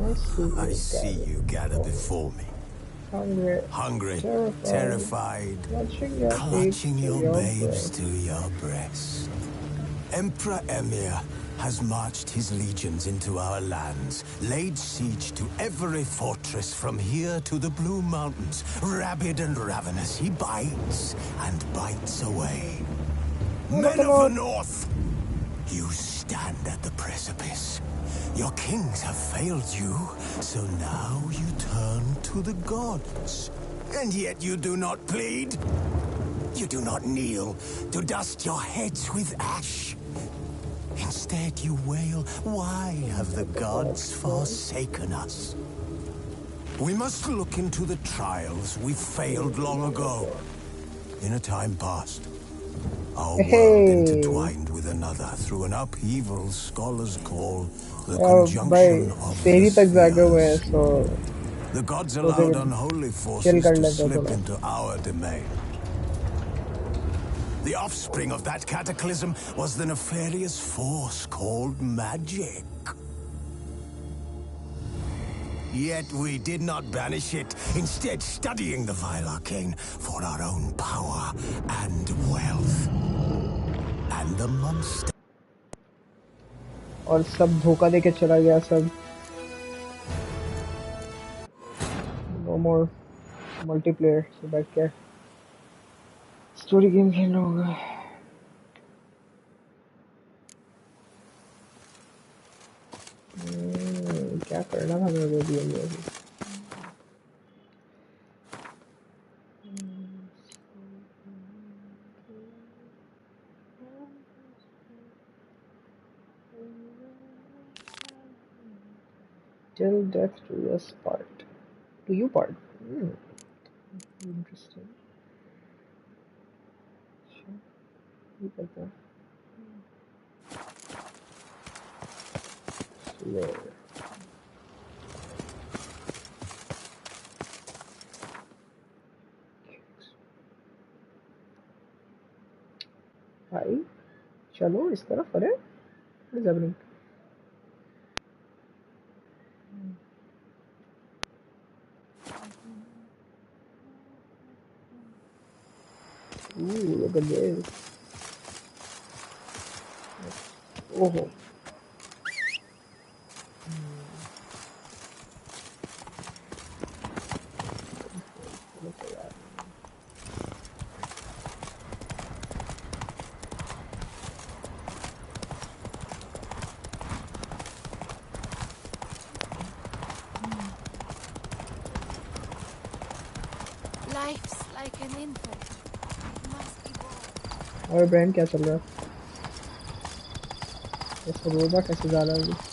I see you gather before me. Hungry, terrified, clutching your babes to your breast. Emperor Emir has marched his legions into our lands, laid siege to every fortress from here to the Blue Mountains. Rabid and ravenous, he bites and bites away. Men of the North, you stand at the precipice. Your kings have failed you, so now you turn to the gods. And yet you do not plead. You do not kneel to dust your heads with ash. Instead you wail, why have the gods forsaken us? We must look into the trials we failed long ago. In a time past, our world intertwined with another through an upheaval scholars call the conjunction of the spheres. The gods allowed unholy forces to slip into our domain. The offspring of that cataclysm was the nefarious force called magic. Yet we did not banish it, instead studying the vile arcane for our own power and wealth. And the monster. और सब धोखा देके चला गया सब. No more multiplayer. So बैठ के story game खेलना होगा. क्या करना था मेरे को भी अंदर. Till death do us part. Do you part? Interesting. Sure. You get that. Slow. Hi. चलो इस तरफ अरे. What is happening? Ooh, look at this. Oh. Look at that. Life's like an infant. It must be born. और brand क्या चल रहा है? ऐसा रोबा कैसे जा रहा है?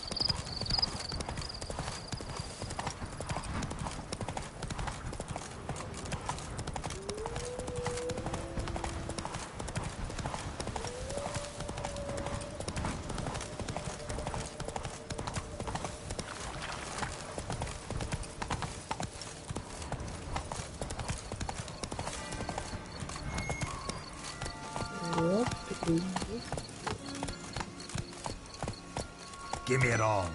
Give me it all.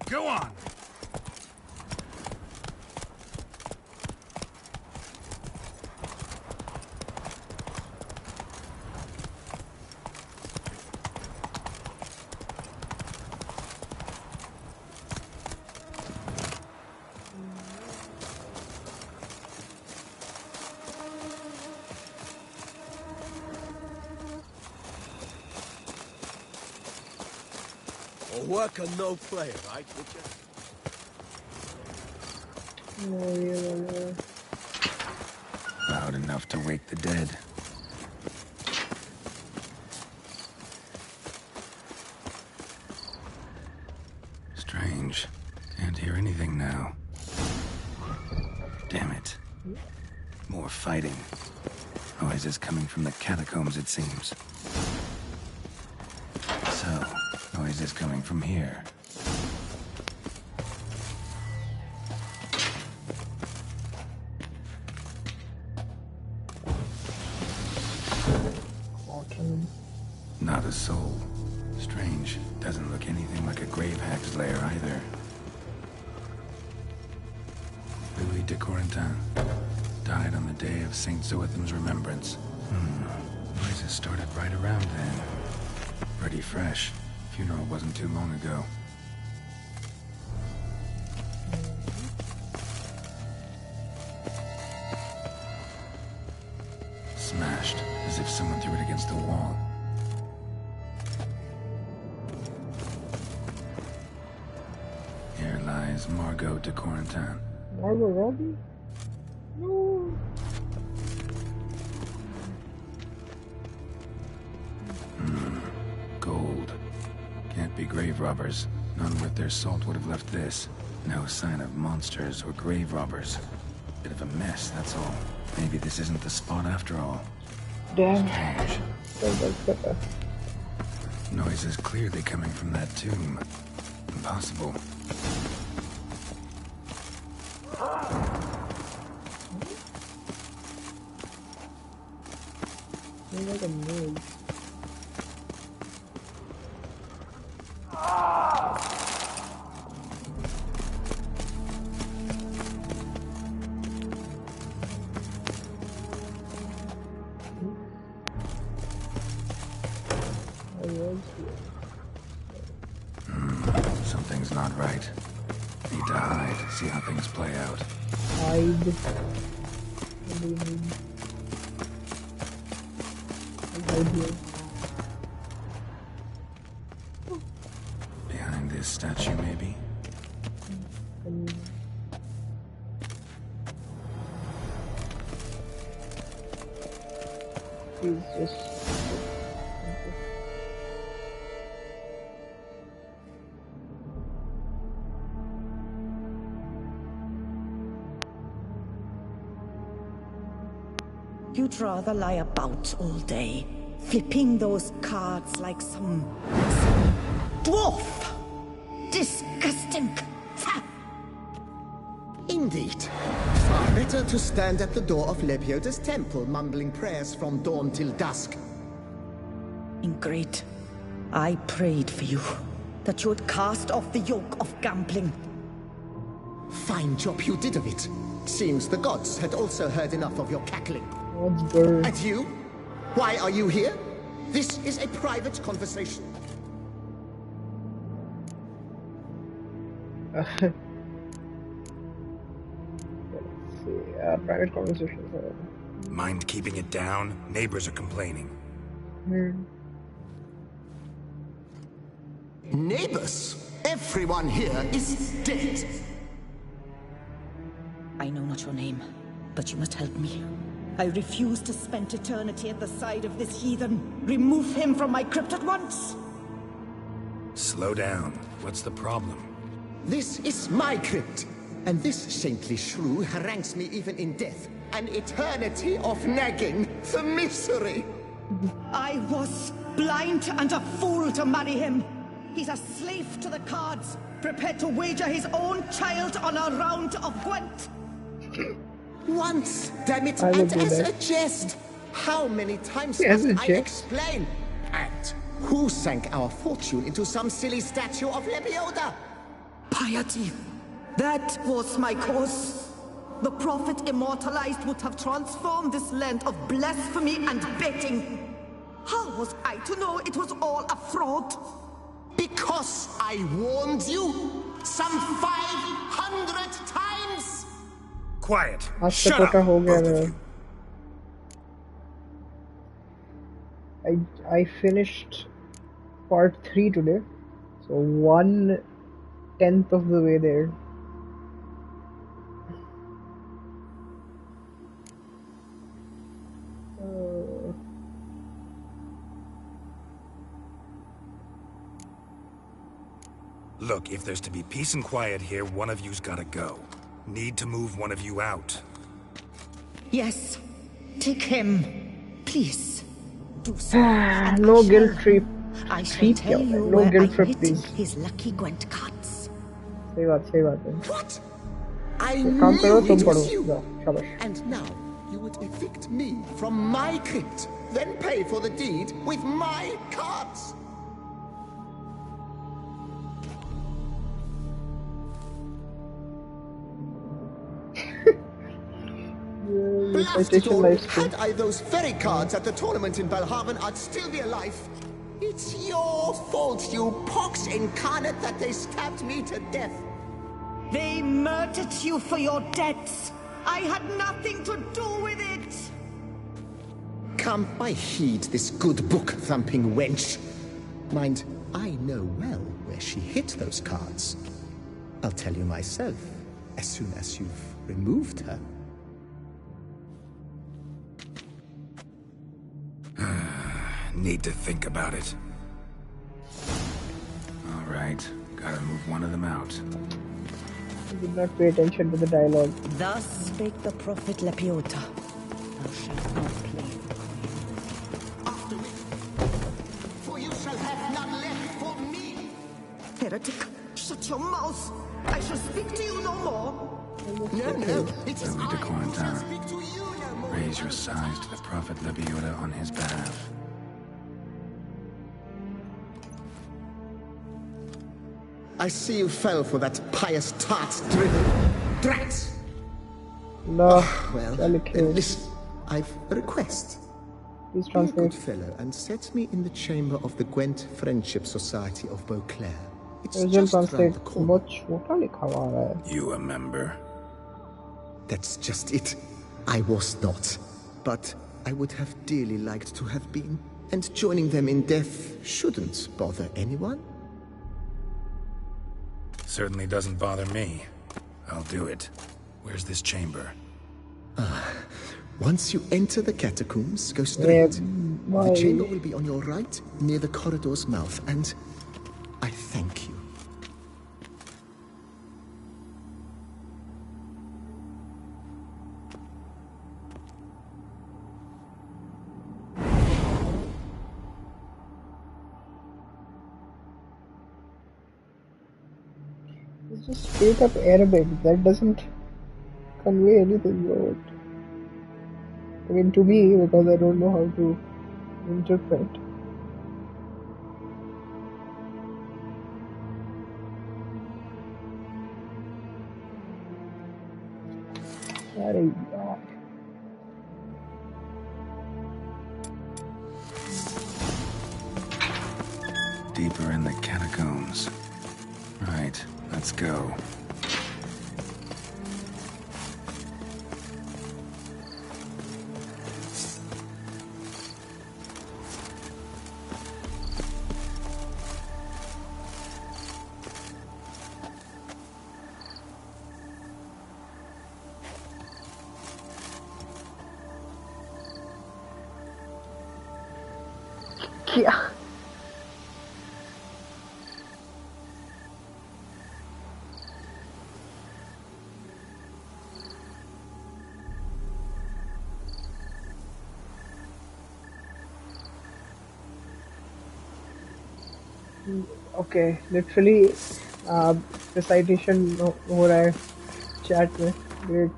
Go on. A worker, no player, right, Butcher? Loud enough to wake the dead. Strange. Can't hear anything now. Damn it. More fighting. Noises coming from the catacombs, it seems. So, noises coming from here. Not a soul. Strange. Doesn't look anything like a grave hag's lair either. Louis de Corentin died on the day of St. Zoetham's remembrance. Noises started right around then. Pretty fresh. Funeral wasn't too long ago. Smashed, as if someone threw it against the wall. Here lies Margot de Corentin. Margot Robbie? No. Gold. Can't be grave robbers. None worth their salt would have left this. No sign of monsters or grave robbers. Bit of a mess, that's all. Maybe this isn't the spot after all. Damn. Strange. Noises clearly coming from that tomb. Impossible. Like a noise. Something's not right. Need to hide, see how things play out. Hide. What do you mean? I'll hide here. Behind this statue, maybe? He's just... You'd rather lie about all day, flipping those cards like some dwarf. Disgusting. Indeed. Far better to stand at the door of Lebioda's temple, mumbling prayers from dawn till dusk. Ingrid, I prayed for you, that you would cast off the yoke of gambling. Fine job you did of it. Seems the gods had also heard enough of your cackling. What's good? And you? Why are you here? This is a private conversation. Let's see. Private conversations. Mind keeping it down? Neighbors are complaining. Neighbors? Everyone here is dead. I know not your name, but you must help me. I refuse to spend eternity at the side of this heathen. Remove him from my crypt at once! Slow down. What's the problem? This is my crypt, and this saintly shrew harangues me even in death. An eternity of nagging, the misery. I was blind and a fool to marry him. He's a slave to the cards, prepared to wager his own child on a round of Gwent. Once, damn it, I will and do as that. a jest. How many times As must a I jest? explain? And who sank our fortune into some silly statue of Lebioda? Piety. That was my cause. The prophet immortalized would have transformed this land of blasphemy and betting. How was I to know it was all a fraud? Because I warned you some 500 times. Quiet. आज Shut तक up, का हो गया both of मेरा. you. I finished part 3 today, so 1/10 of the way there. Look, if there's to be peace and quiet here, one of you's gotta go. Need to move one of you out. Yes, take him. Please, do so. No guilt trip. I shall tell you no where guilt I trip, hid please. his lucky Gwent cards. सही बात है. What? I काम करो knew तुम it पढ़ो. was you. जाओ, शाबाश. And now you would evict me from my crypt, then pay for the deed with my cards. Blast it all! Had I those very cards at the tournament in Belhaven, I'd still be alive. It's your fault, you pox incarnate, that they stabbed me to death. They murdered you for your debts. I had nothing to do with it. Come, I heed this good book-thumping wench. Mind, I know well where she hid those cards. I'll tell you myself, as soon as you've removed her. Need to think about it. All right, gotta move one of them out. I did not pay attention to the dialogue. Thus spake the prophet Lepiota. Thou shalt not play. After me, for you shall have none left for me. Heretic, shut your mouth. I shall speak to you no more. No, it is Louis de I who shall Corentin. speak to you no more. Raise your sighs to the prophet Lebiota on his behalf. I see you fell for that pious tart's drivel. Drat! No. Well, Delicate. listen, I've a request. Please Be a translate. good fellow and set me in the chamber of the Gwent Friendship Society of Beauclair. It's Urgent just translate. round the corner. बहुत छोटा लिखा हुआ आ रहा है. You a member? That's just it. I was not. But I would have dearly liked to have been. And joining them in death shouldn't bother anyone. Certainly doesn't bother me. I'll do it. Where's this chamber? Once you enter the catacombs, go straight. The why? chamber will be on your right, near the corridor's mouth, and I thank you. It's just straight up Arabic. That doesn't convey anything about. I mean, to me, because I don't know how to interpret. अरे यार. Deeper in the catacombs. Right, let's go. क्या? Okay, literally recitation हो रहा है chat में. Great.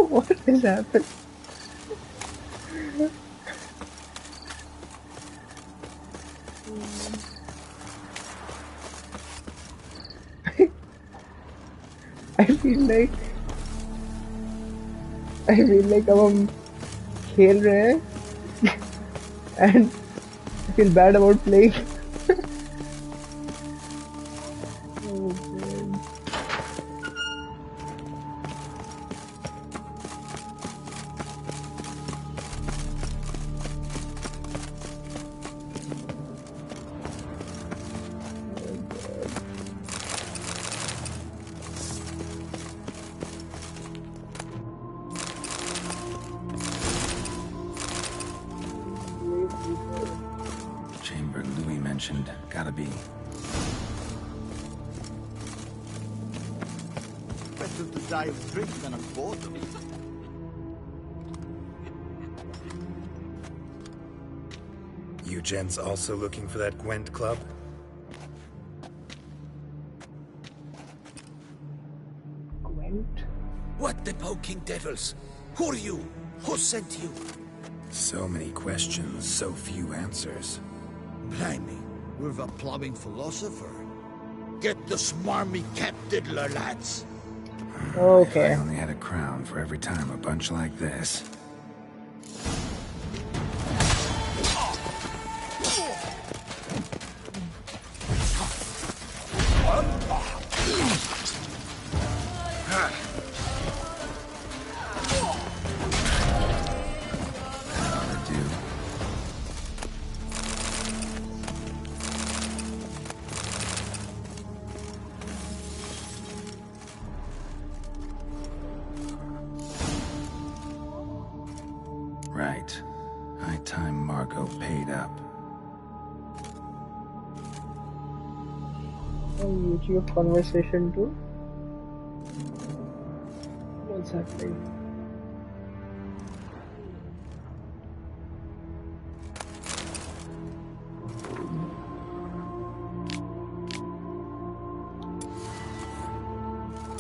What is happening? I feel like अब हम खेल रहे हैं and I feel bad about playing. Oh, God. be. Better to die of drink than of boredom. You gents also looking for that Gwent club? Gwent? What the poking devils? Who are you? Who sent you? So many questions, so few answers. Blimey, we're the plumbing philosopher. Get the smarmy cat diddler, lads. If Okay. I only had a crown for every time a bunch like this. That'll do. Right. High time Margot paid up. YouTube conversation too. What's happening?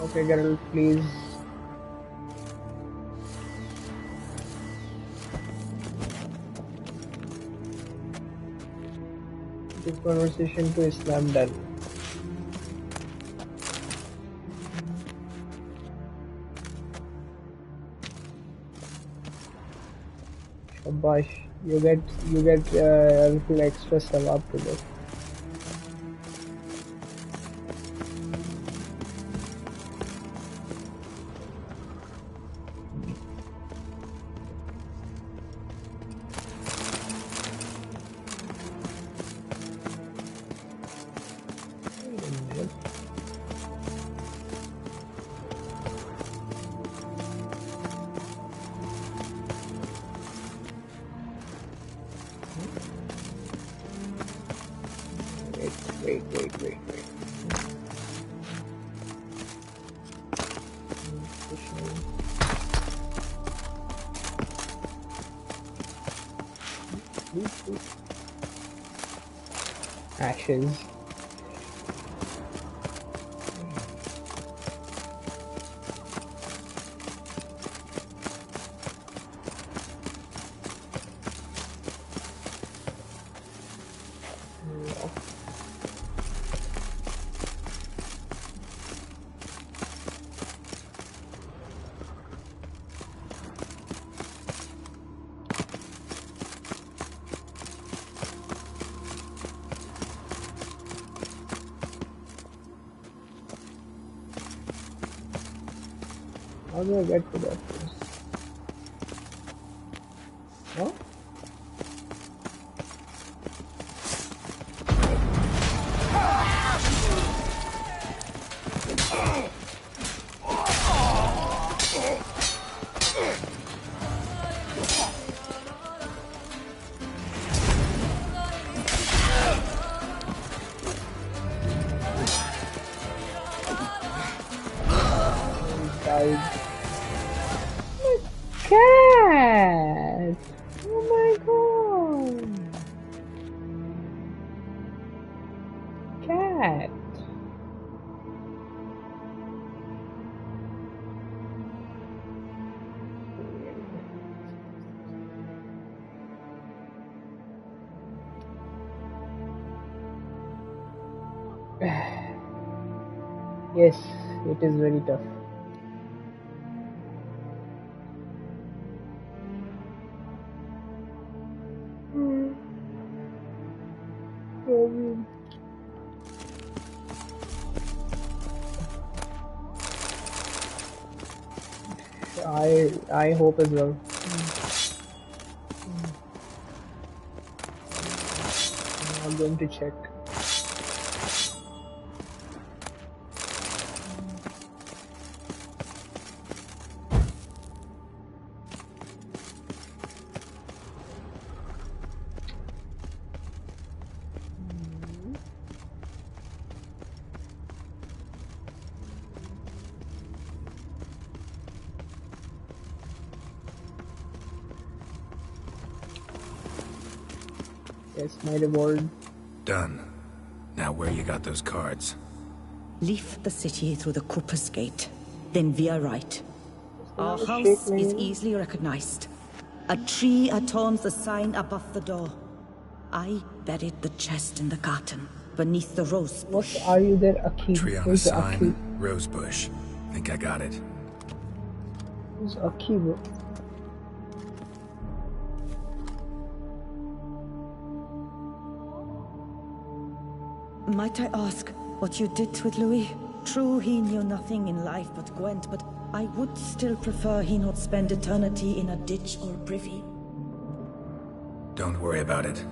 Okay, Geralt, please. The conversation to Islam done. Shabash, you get a little extra sawab today. Wait. Ashes. How do I get to that place? No? Died. Cat! Oh my god! Cat! Yes, it is very tough. I hope as well. I'm going to check. Yes, my reward. Done. Now where you got those cards? Leave the city through the Cooper's Gate. Then veer right. Our house is easily recognized. A tree adorns the sign above the door. I buried the chest in the garden, beneath the rose bush. What are you there, Aki? Tree on the sign, rose bush. Think I got it. Who's Aki, bro? Might I ask what you did with Louis? True, he knew nothing in life but Gwent, but I would still prefer he not spend eternity in a ditch or privy. Don't worry about it.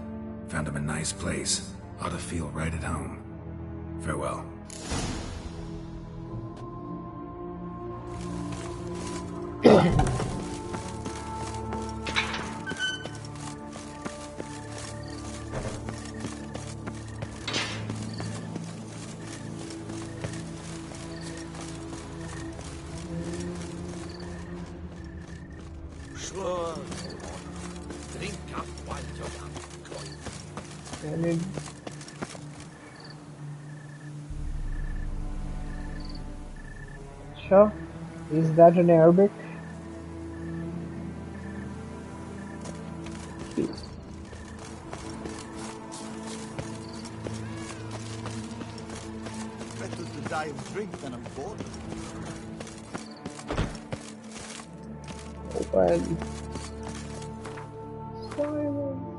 Found him a nice place. Ought to feel right at home. Farewell. Drink up while you're young. Sure. Is that in Arabic? Better to die of drink than of boredom. Open. Silence.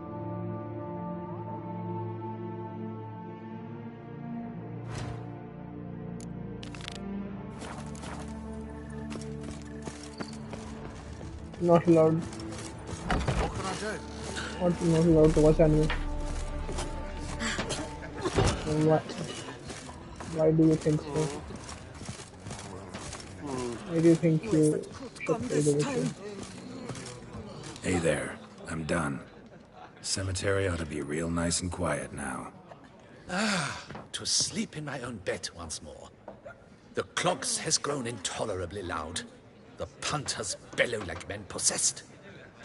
Not allowed. What can I do? Not allowed to watch anime. Why do you think so? Why do you think you should play The Witcher? Hey there. I'm done. Cemetery ought to be real nice and quiet now. To sleep in my own bed once more. The clogs has grown intolerably loud. The punters bellow like men possessed.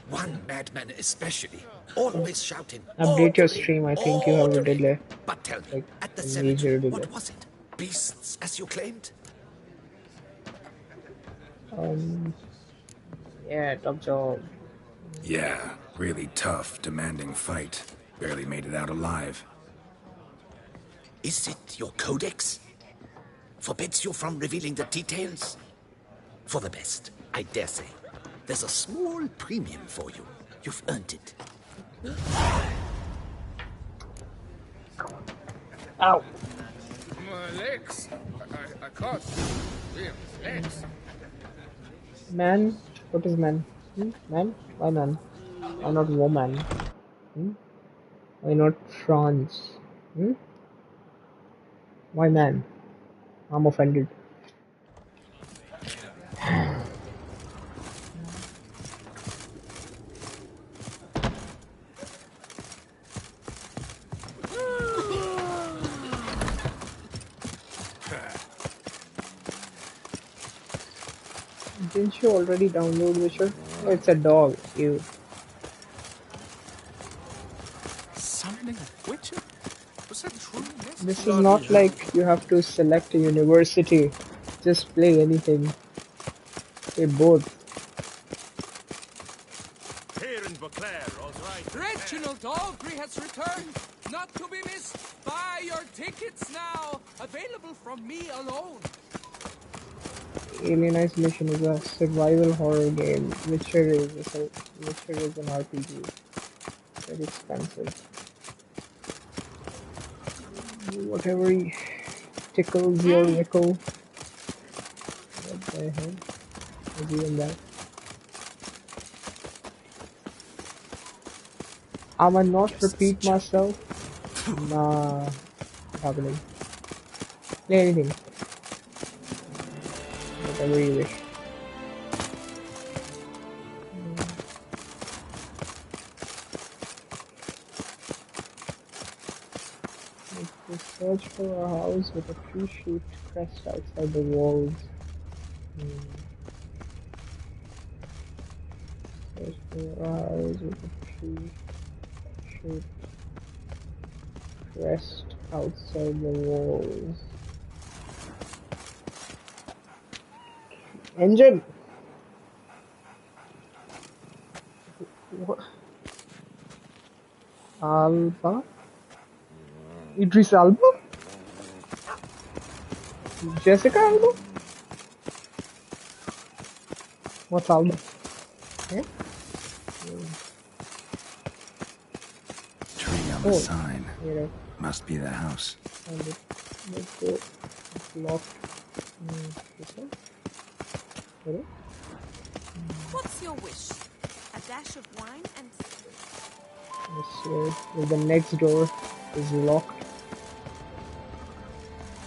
One madman especially, always shouting. Update your stream, I think you have a delay. But tell me, Like, at the a cemetery, major what delay. was it? Beasts, as you claimed? Yeah, top job. Yeah, really tough, demanding fight. Barely made it out alive. Is it your codex? Forbids you from revealing the details? For the best, I dare say. There's a small premium for you. You've earned it. Ow! My legs. I can't. Damn, legs. Man? What is man? Man? Why man? Why not woman? Why not France? Why man? I'm offended. Didn't you already download Witcher? Oh, it's a dog. Ew. Summoning a Witcher? Was that truly necessary? This is not like you have to select a university. Just play anything. Play both. Here in Beauclair, all right. Reginald Dalgrey has returned, not to be missed. Buy your tickets now. Available from me alone. Alien Isolation is a survival horror game. Witcher is an RPG. Very expensive. Whatever tickles your wickle. What the hell? Is even that? I'ma not repeat myself. Nah, not happening. Play anything. Whatever you wish. Search for a house with a tree-shaped crest outside the walls. Search for a house with a tree-shaped Rest outside the walls. Engine! What? Alba? Idris Alba? Jessica Alba? What's Alba? Yeah? Tree on the sign. Yeah. Must be the house. Let's go. It's locked. This one? Hello? What's your wish? A dash of wine and... If the next door is locked.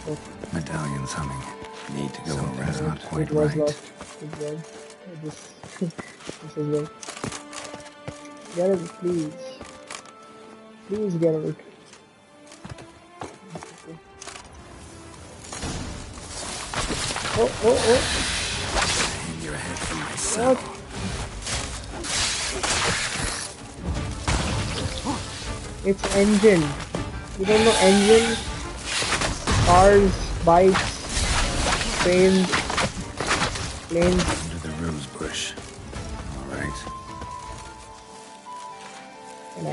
Oh. Medallion's humming. Need to go over. That's not quite It was right. locked. It was. This is it. Geralt, please. Please, Geralt. Oh. Aim your head for myself. It's engine. You don't know engine? Cars, bikes, trains, planes. Under the rose bush. All right. And I...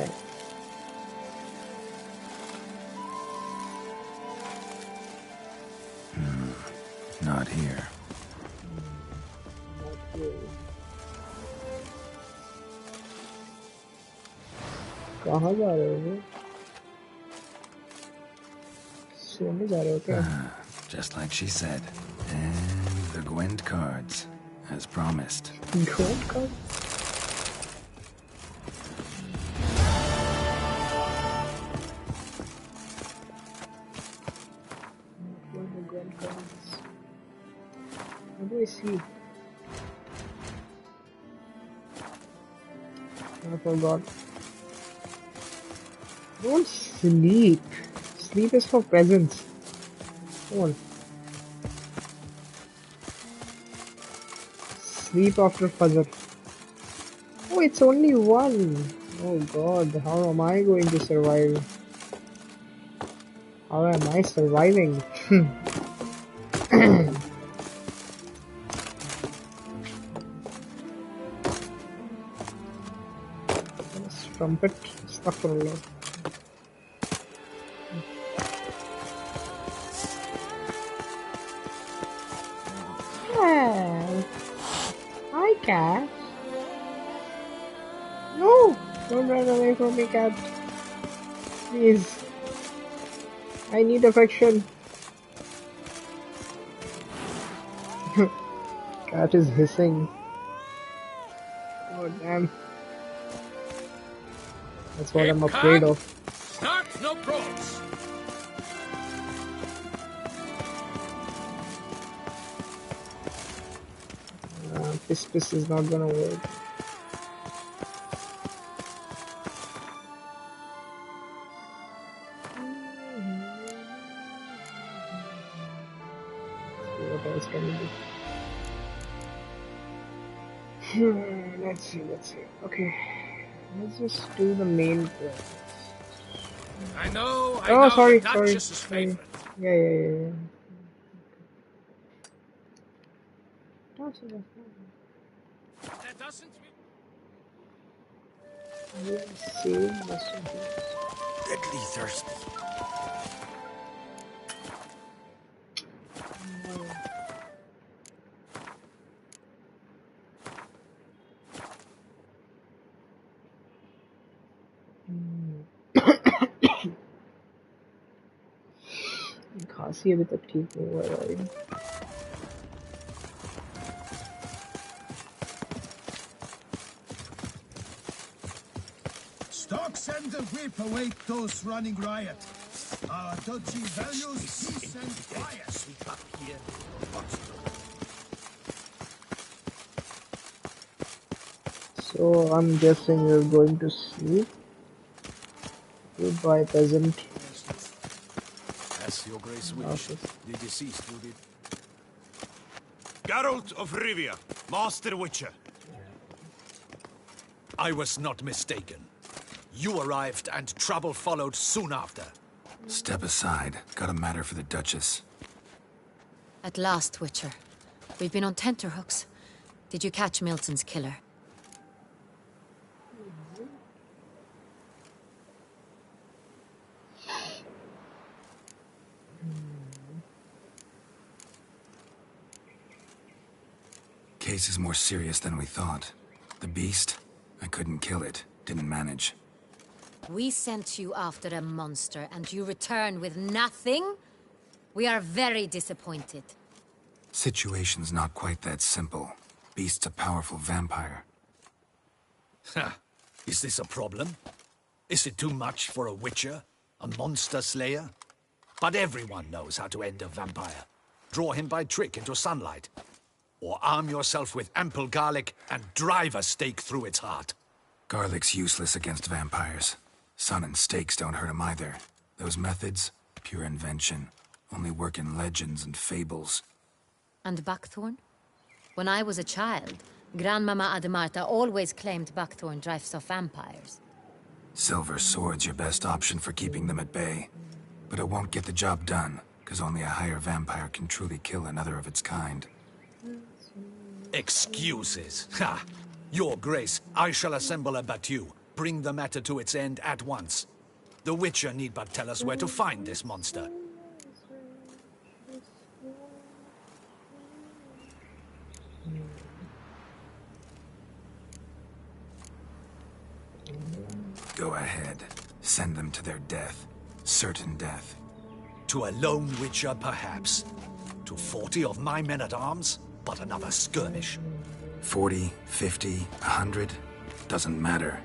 Not here. कहाँ जा रहे हो? सोने जा रहे हो क्या? Just like she said. And the Gwent cards, as promised. Gwent cards? What do I see? I forgot. Don't sleep. Sleep is for peasants. Come on. Sleep after Fajr. Oh, it's only one. Oh god, how am I going to survive? How am I surviving? Trumpet, astaghfirullah. Hi, cat. No, don't run away from me, cat. Please. I need affection. Cat is hissing. Oh damn. That's what I'm afraid of. Start no probes. This is not gonna work. What else can we do? Let's see. Okay. Let's just do the main quest. I know. Sorry. Duchess's favorite. Yeah. That doesn't mean... Let's see. Deadly thirsty. खांसी अभी तक ठीक नहीं हुआ भाई. Stocks and the whip await those running riot. Our duchy values peace and quiet. Sleep up here. So I'm guessing you're going to sleep. Goodbye, peasant. As your grace wished, the deceased will be... Geralt of Rivia, Master Witcher. I was not mistaken. You arrived and trouble followed soon after. Step aside. Got a matter for the Duchess. At last, Witcher. We've been on tenterhooks. Did you catch Milton's killer? Case is more serious than we thought. The beast? I couldn't kill it. Didn't manage. We sent you after a monster, and you return with nothing? We are very disappointed. Situation's not quite that simple. Beast's a powerful vampire. Ha! Is this a problem? Is it too much for a witcher? A monster slayer? But everyone knows how to end a vampire. Draw him by trick into sunlight. Or arm yourself with ample garlic and drive a stake through its heart. Garlic's useless against vampires. Sun and stakes don't hurt him either. Those methods, pure invention. Only work in legends and fables. And Buckthorn? When I was a child, Grandmama Ademarta always claimed Buckthorn drives off vampires. Silver sword's your best option for keeping them at bay. But it won't get the job done, because only a higher vampire can truly kill another of its kind. Excuses. Ha! Your Grace, I shall assemble a battue. Bring the matter to its end at once. The Witcher need but tell us where to find this monster. Go ahead. Send them to their death. Certain death. To a lone Witcher, perhaps. To 40 of my men-at-arms, but another skirmish. 40, 50, 100? Doesn't matter.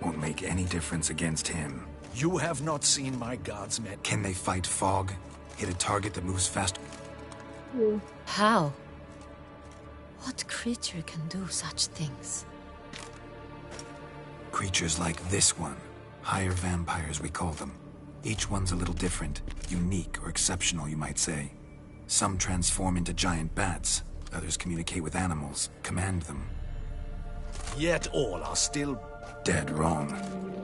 Won't make any difference against him. You have not seen my guardsmen. Can they fight fog? Hit a target that moves fast? How? What creature can do such things? Creatures like this one. Higher vampires, we call them. Each one's a little different. Unique or exceptional, you might say. Some transform into giant bats. Others communicate with animals, command them. Yet all are still... Dead wrong.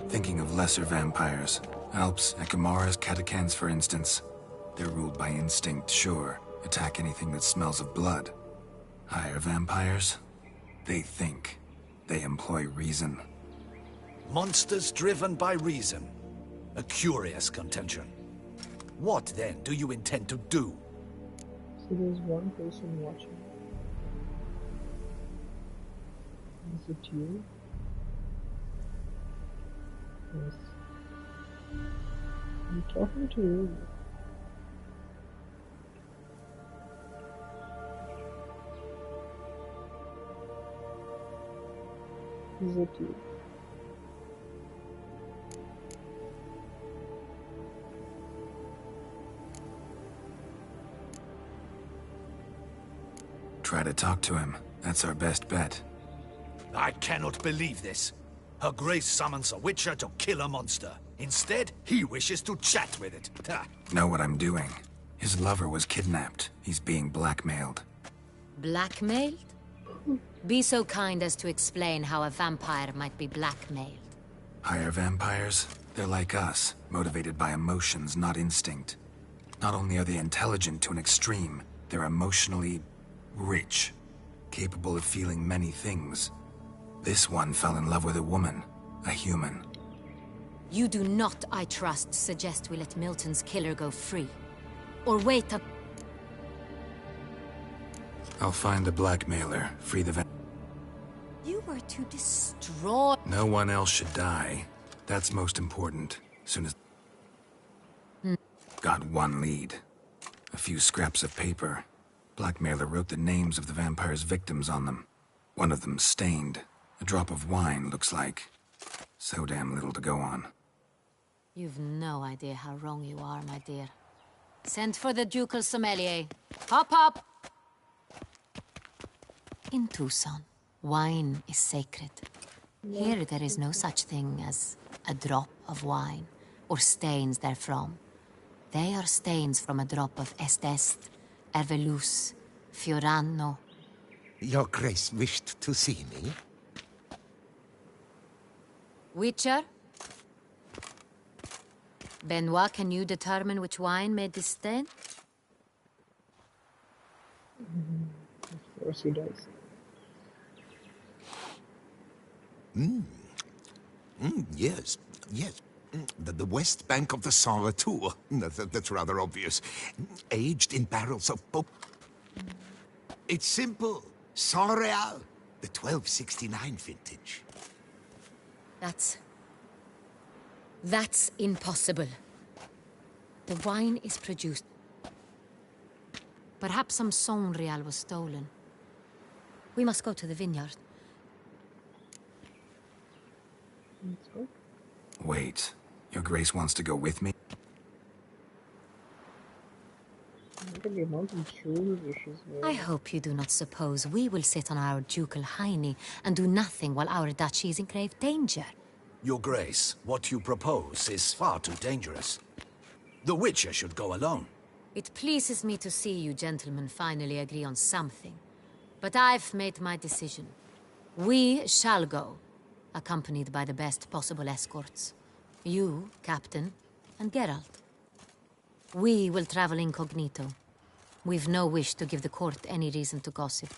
Thinking of lesser vampires. Alps, Ekamaras, Catacans, for instance. They're ruled by instinct, sure. Attack anything that smells of blood. Higher vampires? They think. They employ reason. Monsters driven by reason. A curious contention. What, then, do you intend to do? So there's one person watching. Is it you? Yes. I'm talking to you. Is it you? Try to talk to him. That's our best bet. I cannot believe this. Her Grace summons a Witcher to kill a monster. Instead, he wishes to chat with it. Ha. Know what I'm doing. His lover was kidnapped. He's being blackmailed. Blackmailed? Be so kind as to explain how a vampire might be blackmailed. Higher vampires? They're like us, motivated by emotions, not instinct. Not only are they intelligent to an extreme, they're emotionally rich, capable of feeling many things. This one fell in love with a woman, a human. You do not, I trust, suggest we let Milton's killer go free. Or wait up. I'll find the blackmailer, free the You were to destroy... No one else should die. That's most important. Soon as... Got one lead. A few scraps of paper. Blackmailer wrote the names of the vampire's victims on them. One of them stained. A drop of wine, looks like. So damn little to go on. You've no idea how wrong you are, my dear. Send for the ducal sommelier. Hop, hop! In Tucson, wine is sacred. Here there is no such thing as a drop of wine, or stains therefrom. They are stains from a drop of Est, Ervelus, Fiorano. Your Grace wished to see me? Witcher? Benoit, can you determine which wine made this stain? Of course he does. Yes, yes. The west bank of the Saint Retour. That's rather obvious. Aged in barrels of It's simple. Saint Real. The 1269 vintage. That's impossible. The wine is produced. Perhaps some Saint Real was stolen. We must go to the vineyard. Wait. Your Grace wants to go with me? I hope you do not suppose we will sit on our ducal hiney and do nothing while our duchy is in grave danger. Your Grace, what you propose is far too dangerous. The Witcher should go alone. It pleases me to see you gentlemen finally agree on something. But I've made my decision. We shall go, accompanied by the best possible escorts. You, Captain, and Geralt. We will travel incognito. We've no wish to give the court any reason to gossip.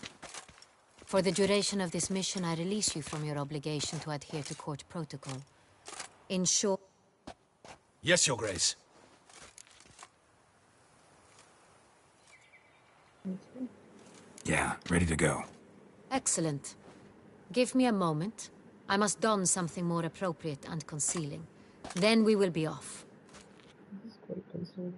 For the duration of this mission, I release you from your obligation to adhere to court protocol. In short... Yes, Your Grace. Yeah, ready to go. Excellent. Give me a moment. I must don something more appropriate and concealing. Then we will be off. This is quite concerning.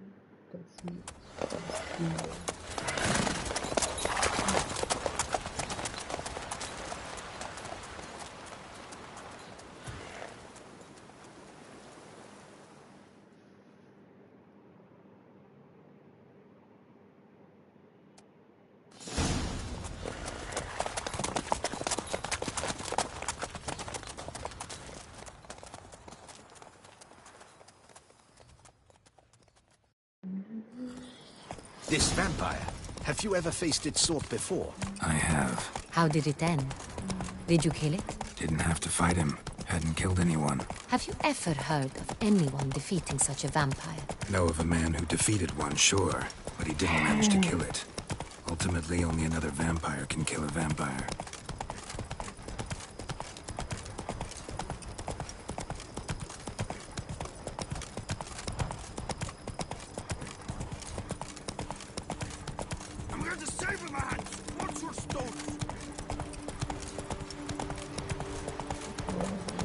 This vampire, have you ever faced its sort before? I have. How did it end? Did you kill it? Didn't have to fight him. Hadn't killed anyone. Have you ever heard of anyone defeating such a vampire? Know of a man who defeated one, sure. But he didn't manage to kill it. Ultimately, only another vampire can kill a vampire.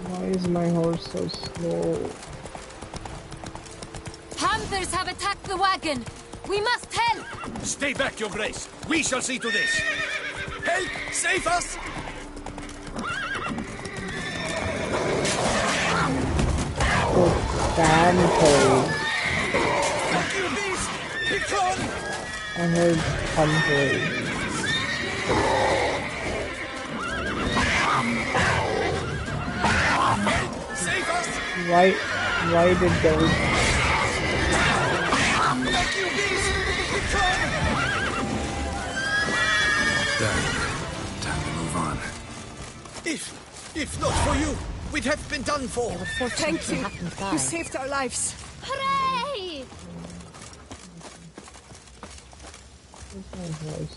Why is my horse so slow? Hunters have attacked the wagon! We must help! Stay back, Your Grace. We shall see to this. Help! Save us! Oh, damn toys. You beast! Be gone! I heard hunters. Save us! Why did those... You beast! Be gone! Done. Time to move on. If not for you, we'd have been done for. Thank you. You saved our lives. Hooray! Where's my horse?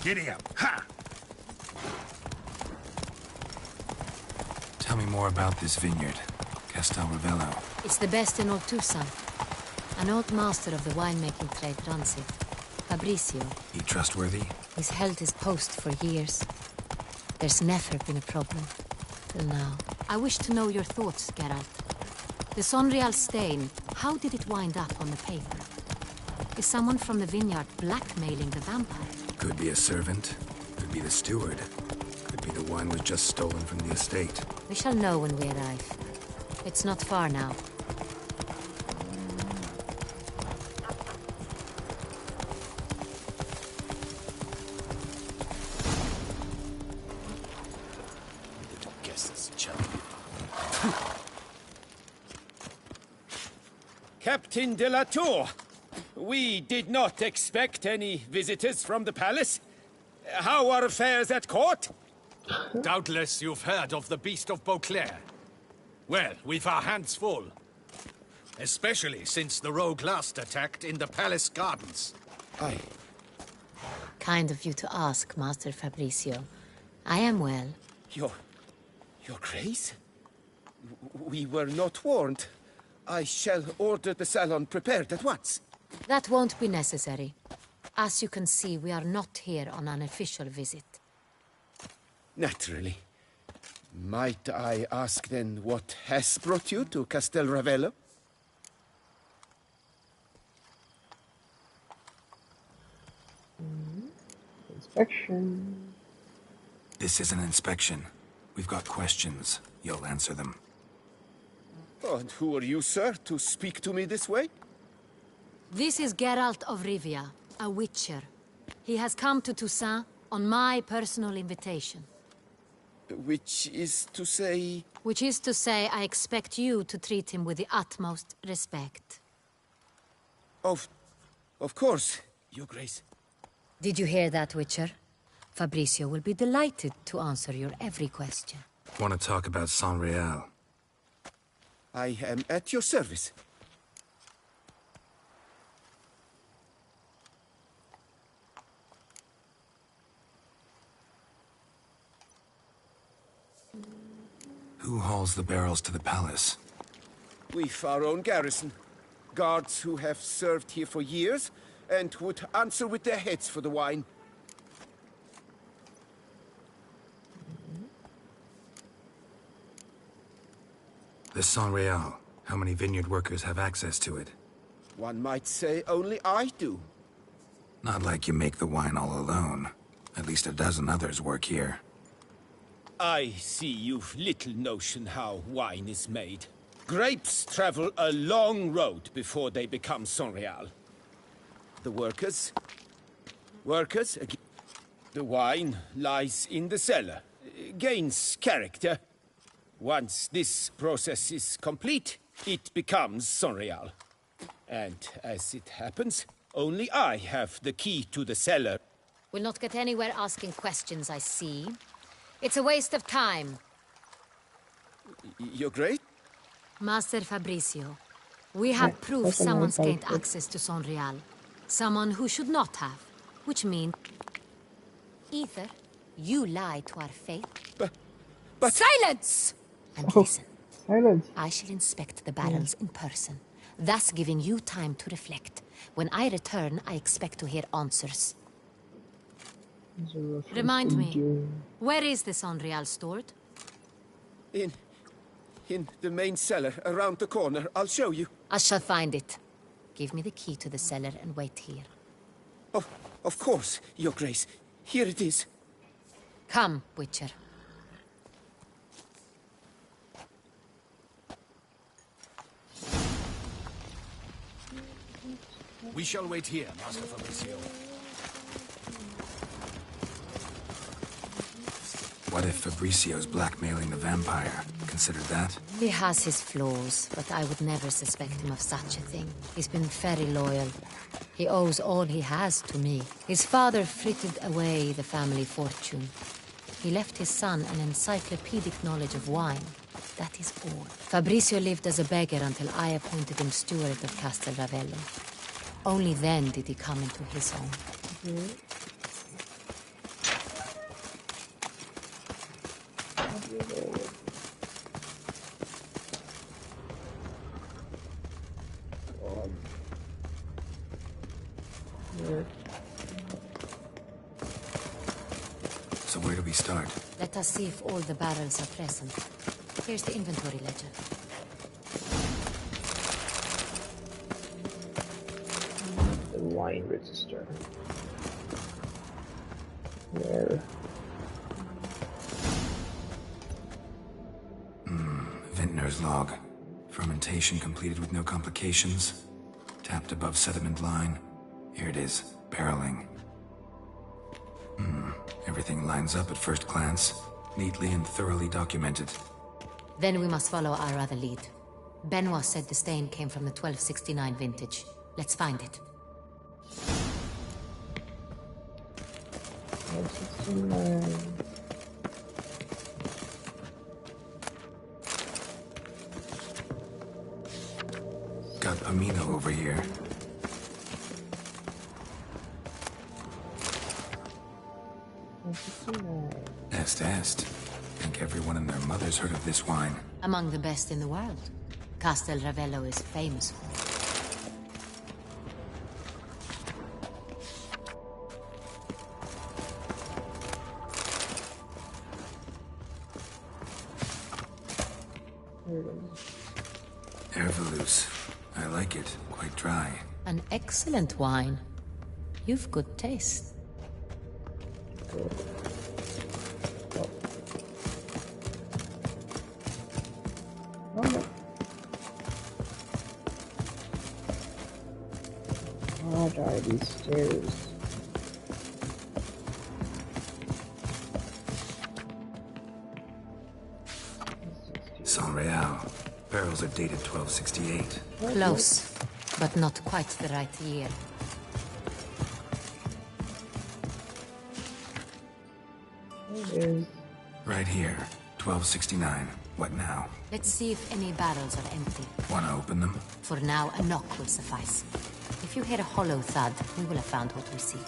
Giddy up. Ha! Tell me more about this vineyard. Castel Ravello. It's the best in all Toussaint. An old master of the winemaking trade runs it. Fabricio. He trustworthy? He's held his post for years. There's never been a problem. Till now. I wish to know your thoughts, Geralt. The Sonreal stain, how did it wind up on the paper? Is someone from the vineyard blackmailing the vampire? Could be a servant. Could be the steward. Could be the wine was just stolen from the estate. We shall know when we arrive. It's not far now. Captain de la Tour, we did not expect any visitors from the palace. How are affairs at court? Doubtless you've heard of the Beast of Beauclair. Well, we've our hands full. Especially since the rogue last attacked in the palace gardens. Aye. Kind of you to ask, Master Fabricio. I am well. Your Grace? We were not warned. I shall order the salon prepared at once. That won't be necessary. As you can see, we are not here on an official visit. Naturally. Might I ask then what has brought you to Castel Ravello? Inspection. This is an inspection. We've got questions. You'll answer them. Oh, and who are you, sir, to speak to me this way? This is Geralt of Rivia, a witcher. He has come to Toussaint on my personal invitation. Which is to say... Which is to say, I expect you to treat him with the utmost respect. Of course, Your Grace. Did you hear that, Witcher? Fabricio will be delighted to answer your every question. Want to talk about Saint-Réal? I am at your service. Who hauls the barrels to the palace? We've our own garrison. Guards who have served here for years and would answer with their heads for the wine. The Saint-Réal. How many vineyard workers have access to it? One might say only I do. Not like you make the wine all alone. At least a dozen others work here. I see you've little notion how wine is made. Grapes travel a long road before they become Saint-Réal. The workers... The wine lies in the cellar, gains character. Once this process is complete, it becomes Saint-Réal. And as it happens, only I have the key to the cellar. We'll not get anywhere asking questions, I see. It's a waste of time. You're great? Master Fabricio, we have proof someone's gained access to Saint-Réal. Someone who should not have. Which means... either you lie to our faith... But... Silence! And listen. Silence. I shall inspect the barrels in person, thus giving you time to reflect. When I return, I expect to hear answers. Remind me, where is the Saint-Réal stored? In the main cellar, around the corner. I'll show you. I shall find it. Give me the key to the cellar and wait here. Oh, of course, Your Grace. Here it is. Come, Witcher. We shall wait here, Master Fabricio. What if Fabricio's blackmailing the vampire? Consider that? He has his flaws, but I would never suspect him of such a thing. He's been very loyal. He owes all he has to me. His father frittered away the family fortune. He left his son an encyclopedic knowledge of wine. That is all. Fabricio lived as a beggar until I appointed him steward of Castel Ravello. Only then did he come into his own. So where do we start? Let us see if all the barrels are present. Here's the inventory ledger. The wine register. Where? Vintner's log. Fermentation completed with no complications. Tapped above sediment line. Here it is. Barreling. Everything lines up at first glance. Neatly and thoroughly documented. Then we must follow our other lead. Benoit said the stain came from the 1269 vintage. Let's find it. 1269. Camino over here. Est. Think everyone and their mother's heard of this wine. Among the best in the world. Castel Ravello is famous for it. Ervelus. I like it. Quite dry. An excellent wine. You've good taste. What are these stairs? Saint-Réal. Barrels are dated 1268. Close, but not quite the right year. Right here. 1269. What now? Let's see if any barrels are empty. Wanna open them? For now, a knock will suffice. If you hear a hollow thud, we will have found what we seek.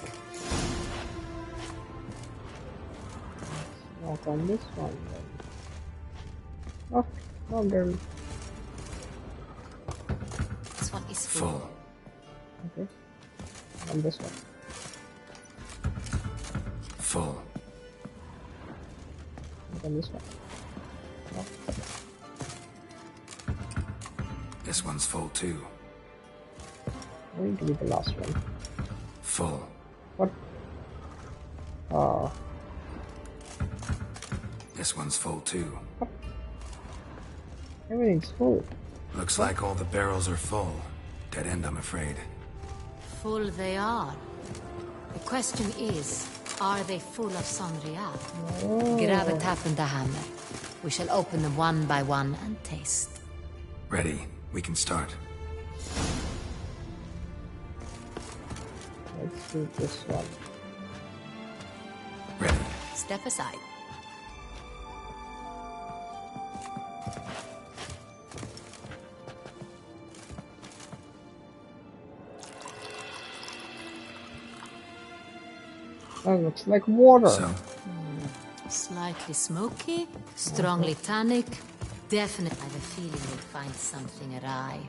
Knock on this one then. Oh, no girl. This one is full. Okay. And this one. Full. And this one. No. This one's full too. Going to be the last one. Full. What? This one's full too. What? Everything's full. Looks like all the barrels are full. Dead end, I'm afraid. Full they are. The question is, are they full of Saint-Réal? Grab a tap and a hammer. We shall open them one by one and taste. Ready. We can start. Let's do this one. Ready. Step aside. That looks like water. Slightly smoky, strongly tannic. Definitely, I have a feeling we'll find something awry.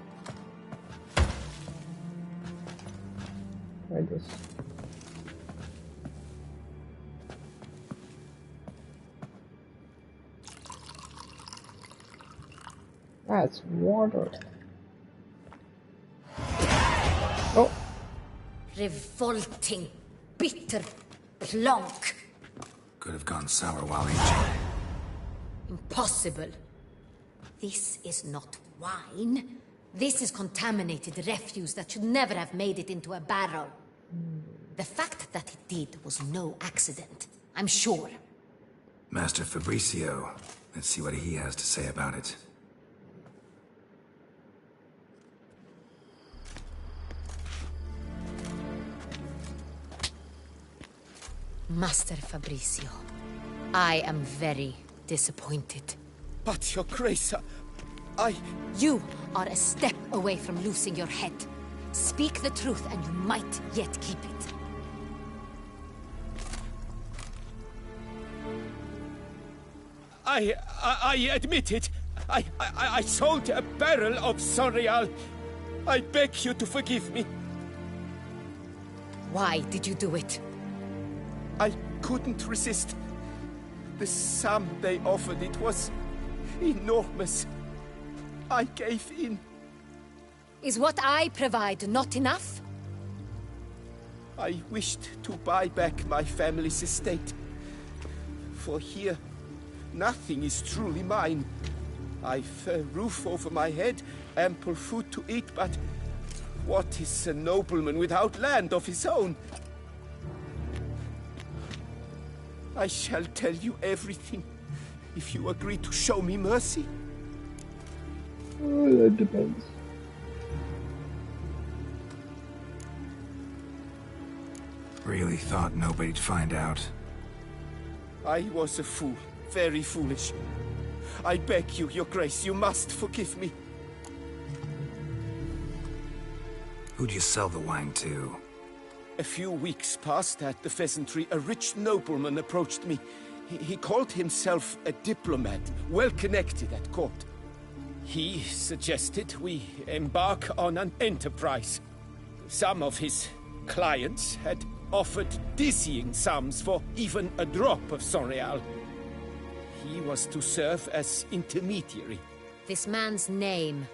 Try this. That's water. Oh. Revolting, bitter plonk. Could have gone sour while aging. Impossible. This is not wine. This is contaminated refuse that should never have made it into a barrel. The fact that it did was no accident, I'm sure. Master Fabricio. Let's see what he has to say about it. Master Fabricio, I am very disappointed. But your grace, You are a step away from losing your head. Speak the truth and you might yet keep it. I admit it. I sold a barrel of Saint-Réal. I beg you to forgive me. Why did you do it? I couldn't resist. The sum they offered, it was enormous. I gave in. Is what I provide not enough? I wished to buy back my family's estate. For here, nothing is truly mine. I've a roof over my head, ample food to eat, but what is a nobleman without land of his own? I shall tell you everything, if you agree to show me mercy. Oh, that depends. Really thought nobody'd find out. I was a fool, very foolish. I beg you, your grace, you must forgive me. Who'd you sell the wine to? A few weeks past at the Pheasantry, a rich nobleman approached me. He called himself a diplomat, well connected at court. He suggested we embark on an enterprise. Some of his clients had offered dizzying sums for even a drop of Sonreal. He was to serve as intermediary. This man's name?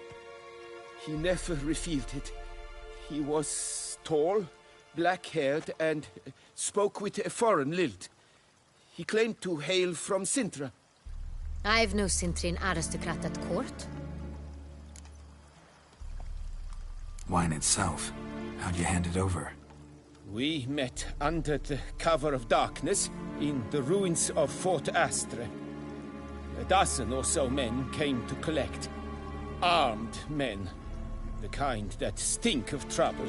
He never revealed it. He was tall, black-haired, and spoke with a foreign lilt. He claimed to hail from Sintra. I've no Sintrian aristocrat at court. Wine itself. How'd you hand it over? We met under the cover of darkness in the ruins of Fort Astre. A dozen or so men came to collect. Armed men. The kind that stink of trouble.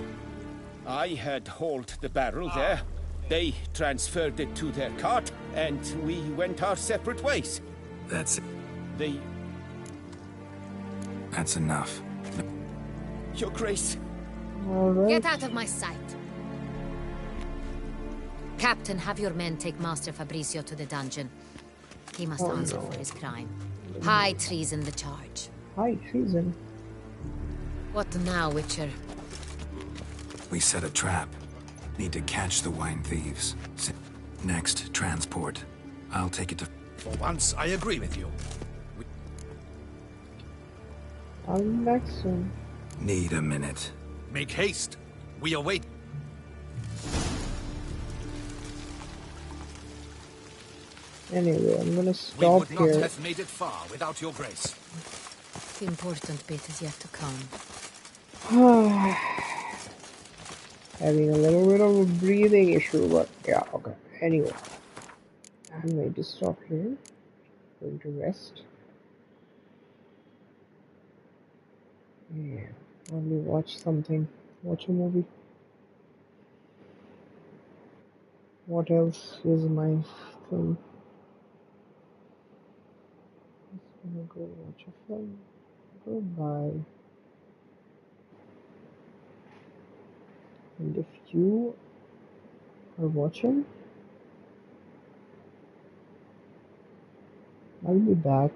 I had hauled the barrel there. They transferred it to their cart, and we went our separate ways. That's... They... That's enough. Your Grace. Get out of my sight. Captain, have your men take Master Fabrizio to the dungeon. He must answer for his crime. High treason the charge. High treason? What now, Witcher? We set a trap. Need to catch the wine thieves. Next, transport. I'll take it to... For once, I agree with you. I'll be back soon. Need a minute. Make haste. We await. Anyway, I'm gonna We stop would not here. have made it far without your grace. The important bit is yet to come. Having a little bit of a breathing issue, but yeah, okay. Anyway, I'm going to stop here. Going to rest. Yeah, probably watch something. Watch a movie. What else is my thing? Just gonna go watch a film. Goodbye. And if you are watching, I'll be back.